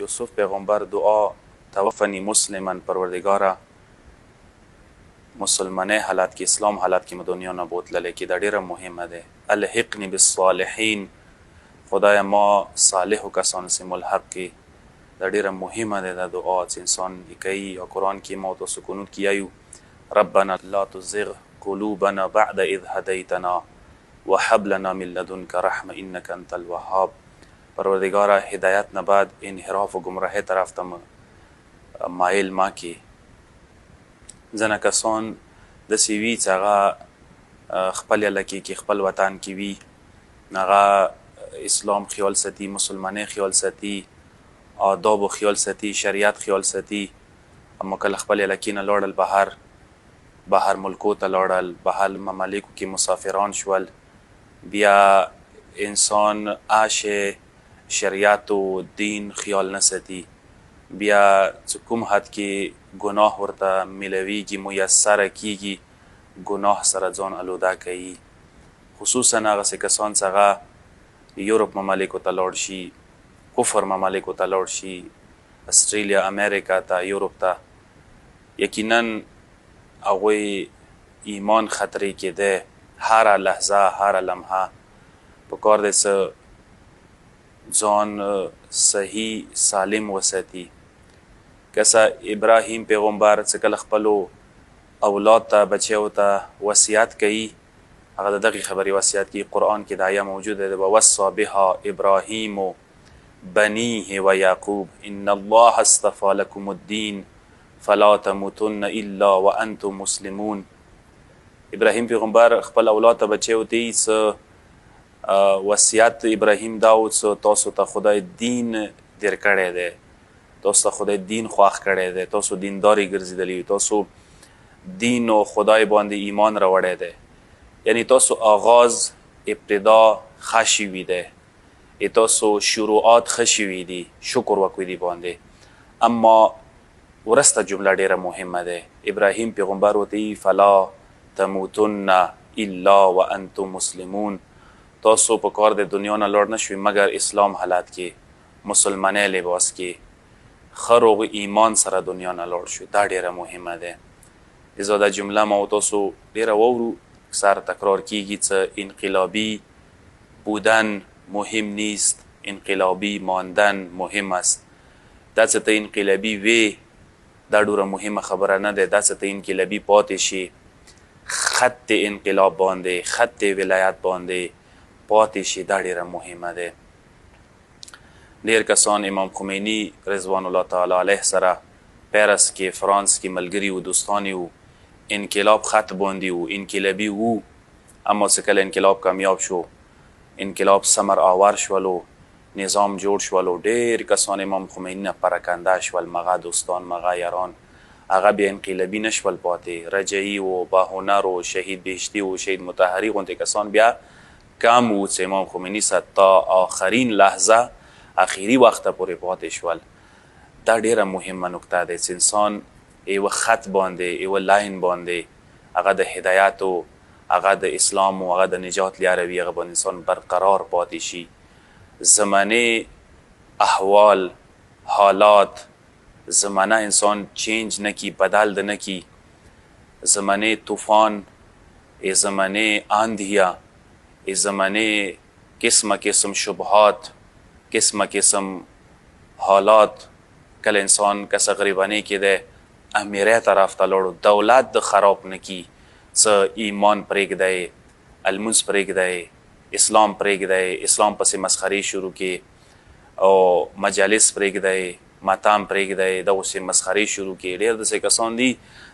یوسف پیغمبر دعا توفنی مسلما پروردگاره مسلمانه حالت کې اسلام حالت کې دنیا نه بوتللې کې دا ډیره مهمه ده. الحقنی بالصالحین، خدای ما صالح کسان سره ملحق کی. دا ډیره مهمه ده دا دعا چې انسان کوي او قرآن کې ما تاسو قنوت کیایو ربنا لا تزغ قلوبنا بعد اذ هديتنا وهب لنا من لدنك رحمه انك انت الوهاب. پروردگارا هدایت نه بعد انحراف و گمراهی طرف ته مایل ما کی. ځنه کسان داسې وي چې هغه خپل علاقې کې خپل وطن کې وي، هغه اسلام خیال ساتي، مسلمانۍ خیال ساتي، آداب و خیال ساتي، شریعت خیال ساتي، اما کله خپل علاقې نه لاړل بهر ملکو ته لاړل، بهر ممالکو کې مسافران شول، بیا انسان آشه شریعت و دین خیال نه ساتي، بیا چې کوم حد کې گناه ورته ملویږي میسره کیږي گناه سره ځان آلوده کوي. خصوصا هغسې کسان چې هغه یورپ ممالکو ته لاړ شي، کفر ممالکو ته لاړ شي، استرالیا، امریکا ته، یورپ ته، یقینا هغوی ایمان خطرې کې ده. هره لحظه هره لمحه پکار دی چې ځان صحیح سالم وساتي. کسا ابراهیم پیغمبر چې کله خپلو اولاد ته بچیو ته وصیت کوي، هغه د دغې خبرې وصیت کوي. قرآن کې د آیه موجوده ده ووصى بها ابراهیم بنیه و یعقوب ان الله اصطفى لكم الدین فلا تموتن الا وانتم مسلمون. ابراهیم پیغمبر خپل اولاد ته بچیو ته څه وصیت ابراهیم دا و چې تاسو ته خدای دین در کړی دی، تاسو ته خدای دین خوښ کړی دی، تاسو دینداري ګرځېدلي، تاسو دین و خدای باندې ایمان راوړی دی، یعنی تاسو آغاز ابتدا ښه شوي دی، تاسو شروعات ښه شوي دي، شکر وکړئ دې باندې. اما ورسته جمله ډیره مهمه ده. ابراهیم پیغمبر ورته فلا تموتن الا وانتم مسلمون، تاسو په کار د دنیا نه لاړ نشوئ مګر اسلام حالت کې، مسلمانۍ لباس کې، ښه روغ ایمان سره دنیا نه لاړ شوئ. دا ډیره مهمه ده. لذا دا جمله ما تاسو ډیره واورو، اکثر تکرار کیږي چې انقلابی بودن مهم نیست، انقلابی ماندن مهم است. دا چې ته انقلابی وی دا ډوره مهمه خبره نه ده. دا چې ته انقلابی پاتې شي، خط انقلاب باندې، خط ولایت باندې پاتې شي، دا ډیره مهمه ده. ډیر کسان امام خمینی رضوان الله تعالی علیه سره پیرس کې، فرانس کې ملګري و، دوستانی و، انقلاب خط باندې و، انقلابی و. اما چې کله انقلاب کامیاب شو، انقلاب ثمر آور شولو، نظام جوړ شولو، ډیر کسان امام خمینی نه پراکنده شول، مغه دوستان، مغه یاران، هغه بیا انقلابی نشول پاتې. رجعی و، باهنر و، شهید بهشتی و، شهید مطهری غوندې کسان بیا کم و چې امام خمینی سره تا آخرین لحظه، اخیری وخت پورې پاتې شول. دا ډیره مهمه نکته ده چې انسان یو خط باندې، یو لاین باندې، هغه د هدایت و هغه د اسلام و هغه د نجات لاره وي، هغه باندې انسان برقرار پاتې شي. زمانه احوال حالات زمانه انسان چینج نکی، بدل ده نکی. زمانه طوفان، زمانه آندیا، زمانه قسم شبهات، قسم حالات، کله انسان کسا غریبانه کې ده امیره طرف ته لاړو، دولت د خراب نکی، څه ایمان پرېږدی، المونځ پرېږدی، اسلام پرېږدی، اسلام پسې مسخرې شروع کې، او مجالس پرېږدی، ماتام پرېږدی، دغسې مسخرې شروع کې. ډېر داسې کسان دي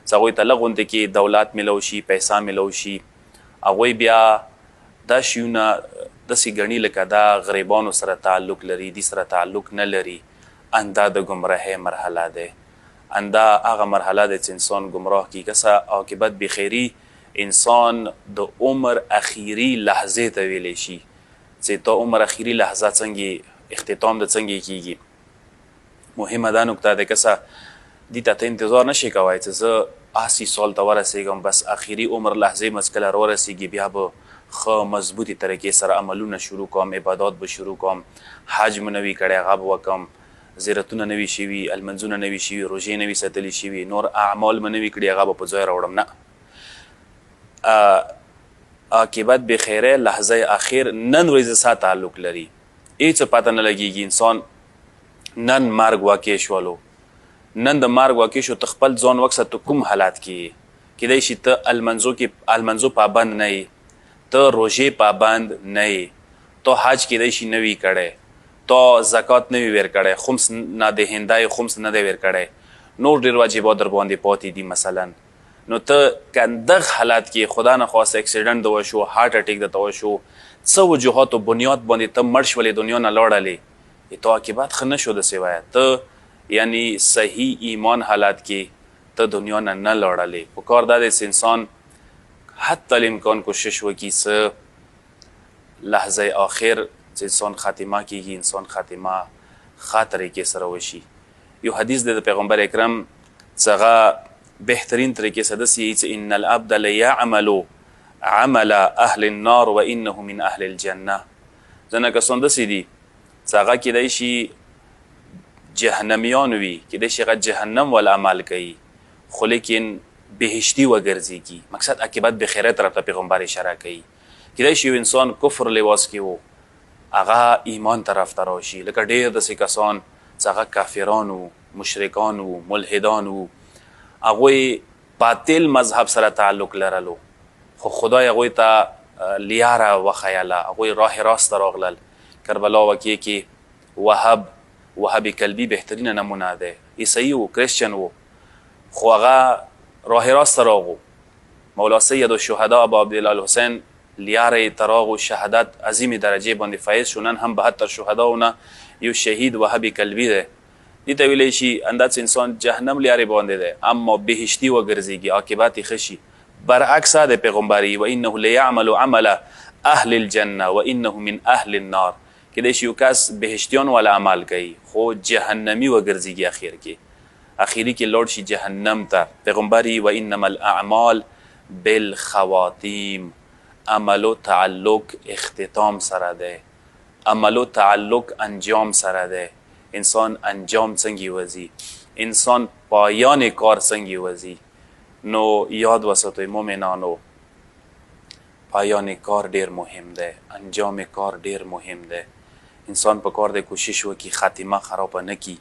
چې هغوی ته لږ غوندې کې دولت میلو شي، پیسه میلو شي، هغوی بیا دا شیونه داسې ګڼي لکه دا غریبانو سره تعلق لري، دې سره تعلق نه لري. اندا د ګمراهۍ مرحله ده، اندا هغه مرحله ده چې انسان ګمراه کی. کسه عاقبت بخیری انسان د عمر اخیری لحظې ته ویلی شي چې تا عمر اخیری لحظه څنګه اختتام د څنګه کیږي. مهمه دا نکته ده کسه دې ته انتظار نشي کوای چې زه 80 سال ته ورسېږم، بس اخیری عمر لحظې مې کله راورسېږي بیا به ښه مضبوطې طریقې سره عملونه شروع کوم، عبادات به شروع کوم، حج مې نه وي کړی هغه به وکړم، زیرتونه نه وي شوي، المنځونه نه وي شوي، روژې نه وي ساتلي شوي، نور اعمال مې نه وي کړي، هغه به په ځای راوړم. نه، عاقبت بخیره لحظه اخیر نن ورځې سره تعلق لري. هیڅ پته نه لګېږي انسان نن مرګ واقع شولو، نن د مرګ واقع شو، ته خپل ځان وکسه ته کوم حالات کې کیدای شي ته المنځو پابند نه یې، ته روژې پابند نه یې، تو حج کیدای شي نه وي کړی، تو زکات نه وي ورکړی، خمس نه دهنده یې خمس نه دی ورکړی، نور ډېر واجبات در باندې پاتې دي مثلا. نو ته که دغه حالات کې خدا نه خواسته اکسیډنټ د وشو، هارټ اټیک درته وشو، څه وجوهاتو بنیاد باندې ته مړ شولې، دنیا نه لاړلې، تو عاقبت ښه نه شو د سوایه، ته یعنی صحیح ایمان حالات کې ته دنیا نه نه لاړلې. پکار دا دی چې انسان حتی الامکان کوشش وکړي څه لحظه آخر چې انسان خاتمه کېږي، انسان خاتمه ښه طریقې سره وشي. یو حدیث دی د پیغمبر اکرم څخه بهترین طریقې سره داسې چې ان العبد لیعمل عمل اهل النار وانه من اهل الجنه. ځینې کسان داسې دي چې هغه کیدای شي جهنمیان وي، کیدای شي هغه جهنم ول عمل کوي، خو لیکن بهشتي وګرځېږي. مقصد عاقبت بخیره طرف ته پیغمبر اشاره کوي. کیدای شي یو انسان کفر لباس کې و، هغه ایمان طرف ته راشي. لکه ډېر داسې کسان چې هغه کافران وو، مشرکان وو، ملحدان وو، هغوی باطل مذهب سره تعلق لرلو، خو خدای هغوی ته لیاره وښیله، هغوی راه راست ته راغلل. کربلا واقعې کې وهب کلبي بهترینه نمونه دی، عیسوي و، کرسچن و، خو هغه راه راست ته راغو. مولا سید الشهدا ابو عبدالله الحسین لیاره یې ته راغو، شهادت عظیمې درجې باندې فایز شو. نن هم 72 شهداونه یو شهید وهب کلبي دی. دې ته ویلی شي انداز انسان جهنم لیارې باندې دی، اما بهشتي وګرځېږي، عاقبت یې ښه شي. برعکس د پیغمبري وانه لیعمل عمل اهل الجنه وانه من اهل النار. کیدای شي یو کس بهشتیان والا عمل کوي خو جهنمي وګرځېږي، اخري کې لوړ شي جهنم ته. پیغمبري وانما الاعمال بالخواتیم، عملو تعلق اختتام سره دی، عملو تعلق انجام سره دی. انسان انجام څنګه وځي، انسان پایان کار څنګه وځي. نو یاد وساتئ مؤمنانو، پایان کار ډیر مهم دی، انجام کار ډیر مهم دی. انسان په کار دی کوشش وکړي خاتمه خراب نه کړي.